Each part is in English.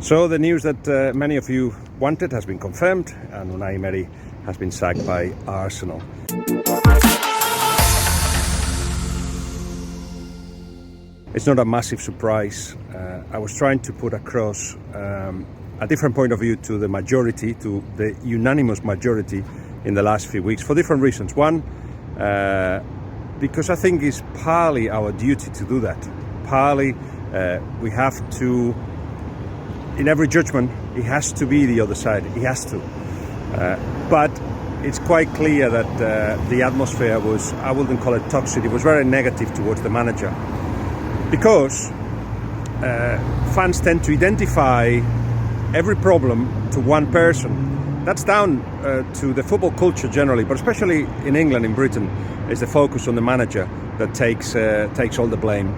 So the news that many of you wanted has been confirmed, and Unai Emery has been sacked by Arsenal. It's not a massive surprise. I was trying to put across a different point of view to the majority, to the unanimous majority in the last few weeks for different reasons. One, because I think it's partly our duty to do that. Partly we have to, in every judgment, it has to be the other side. It has to. But it's quite clear that the atmosphere was, I wouldn't call it toxic, it was very negative towards the manager. Because fans tend to identify every problem to one person. That's down to the football culture generally, but especially in England, in Britain, is the focus on the manager that takes all the blame.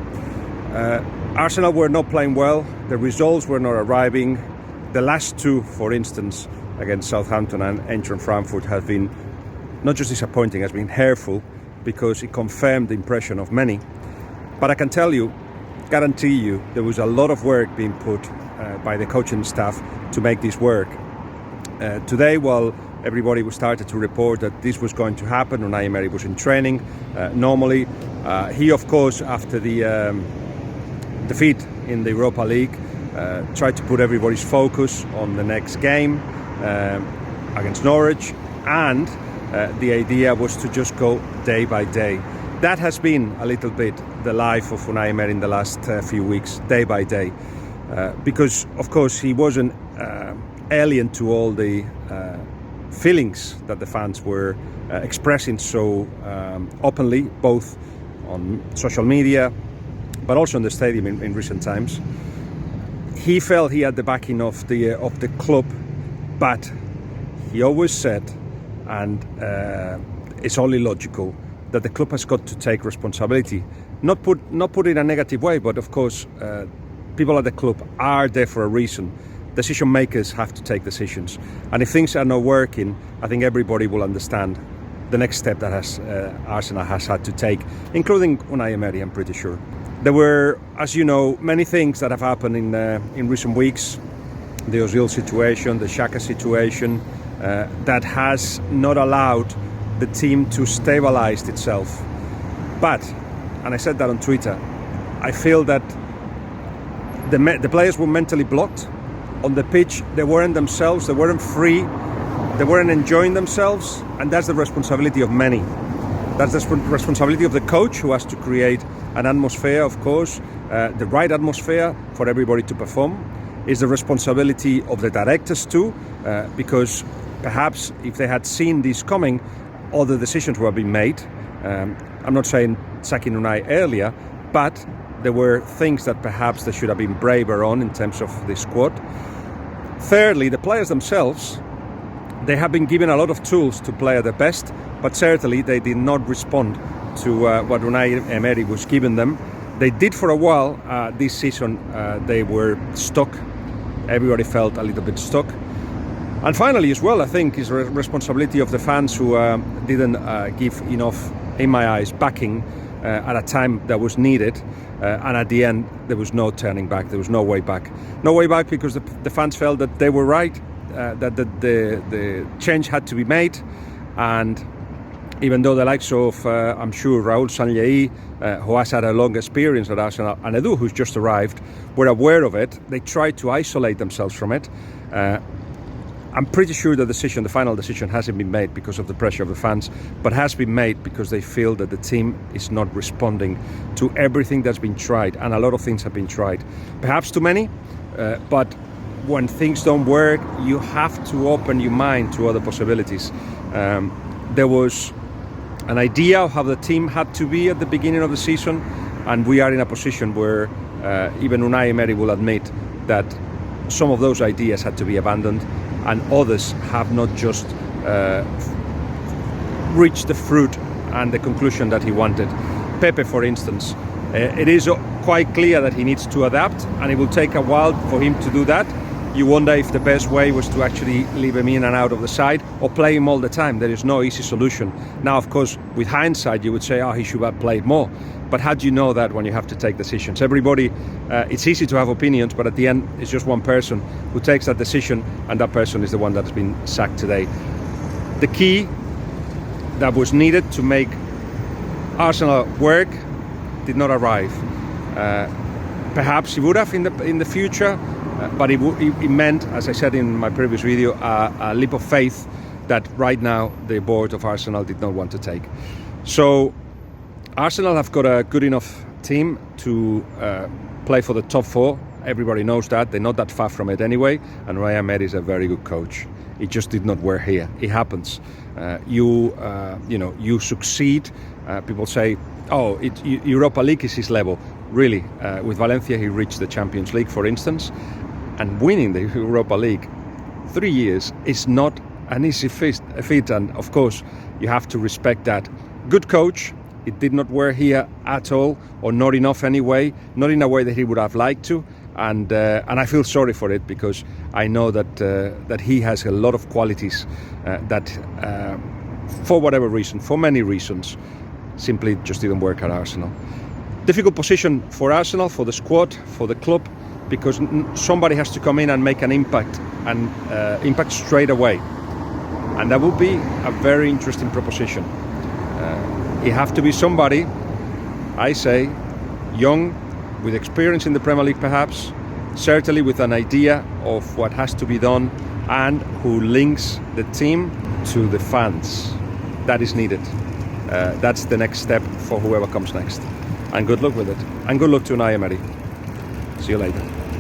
Arsenal were not playing well, the results were not arriving. The last two, for instance, against Southampton and Eintracht Frankfurt, have been not just disappointing, has been hurtful, because it confirmed the impression of many. But I can tell you, guarantee you, there was a lot of work being put by the coaching staff to make this work. Today, while everybody was started to report that this was going to happen, Unai Emery was in training normally. He, of course, after the defeat in the Europa League, tried to put everybody's focus on the next game against Norwich, and the idea was to just go day by day. That has been a little bit the life of Unai Emery in the last few weeks, day by day, because of course he wasn't alien to all the feelings that the fans were expressing so openly, both on social media but also in the stadium in recent times. He felt he had the backing of the club, but he always said, and it's only logical, that the club has got to take responsibility. Not put it in a negative way, but of course, people at the club are there for a reason. Decision makers have to take decisions, and if things are not working, I think everybody will understand the next step that Arsenal has had to take, including Unai Emery, I'm pretty sure. There were, as you know, many things that have happened in recent weeks. The Ozil situation, the Xhaka situation, that has not allowed the team to stabilize itself. But, and I said that on Twitter, I feel that the players were mentally blocked. On the pitch, they weren't themselves, they weren't free, they weren't enjoying themselves, and that's the responsibility of many. That's the responsibility of the coach, who has to create an atmosphere, of course, the right atmosphere for everybody to perform. It's the responsibility of the directors too, because perhaps if they had seen this coming, other decisions were being made. I'm not saying sacking Unai earlier, but there were things that perhaps they should have been braver on in terms of the squad. Thirdly, the players themselves, they have been given a lot of tools to play at their best, but certainly they did not respond to what Unai Emery was giving them. They did for a while. This season they were stuck. Everybody felt a little bit stuck. And finally, as well, I think is responsibility of the fans who didn't give enough, in my eyes, backing at a time that was needed. And at the end, there was no turning back. There was no way back. No way back, because the fans felt that they were right, that the change had to be made. And even though the likes of, I'm sure, Raúl Sanllehy, who has had a long experience at Arsenal, and Edu, who's just arrived, were aware of it, they tried to isolate themselves from it. I'm pretty sure the final decision hasn't been made because of the pressure of the fans, but has been made because they feel that the team is not responding to everything that's been tried, and a lot of things have been tried. Perhaps too many, but when things don't work, you have to open your mind to other possibilities. There was an idea of how the team had to be at the beginning of the season, and we are in a position where even Unai Emery will admit that some of those ideas had to be abandoned, and others have not just reached the fruit and the conclusion that he wanted. Pepe, for instance, it is quite clear that he needs to adapt, and it will take a while for him to do that. you wonder if the best way was to actually leave him in and out of the side or play him all the time. There is no easy solution. Now, of course, with hindsight, you would say, oh, he should have played more. But how do you know that when you have to take decisions? Everybody, it's easy to have opinions, but at the end, it's just one person who takes that decision, and that person is the one that has been sacked today. The key that was needed to make Arsenal work did not arrive. Perhaps he would have in the future, but it meant, as I said in my previous video, a leap of faith that right now the board of Arsenal did not want to take. So Arsenal have got a good enough team to play for the top 4. Everybody knows that. They're not that far from it anyway. And Unai Emery is a very good coach. It just did not work here. It happens. You succeed. People say, oh, Europa League is his level. Really, with Valencia, he reached the Champions League, for instance. And winning the Europa League 3 years is not an easy feat. And of course, you have to respect that. Good coach. It did not work here at all, or not enough anyway. Not in a way that he would have liked to. And I feel sorry for it, because I know that he has a lot of qualities that, for whatever reason, for many reasons, simply just didn't work at Arsenal. Difficult position for Arsenal, for the squad, for the club, because somebody has to come in and make an impact, and impact straight away. And that would be a very interesting proposition. It have to be somebody, I say, young, with experience in the Premier League perhaps, certainly with an idea of what has to be done, and who links the team to the fans. That is needed. That's the next step for whoever comes next. And good luck with it. And good luck to Unai Emery. See you later.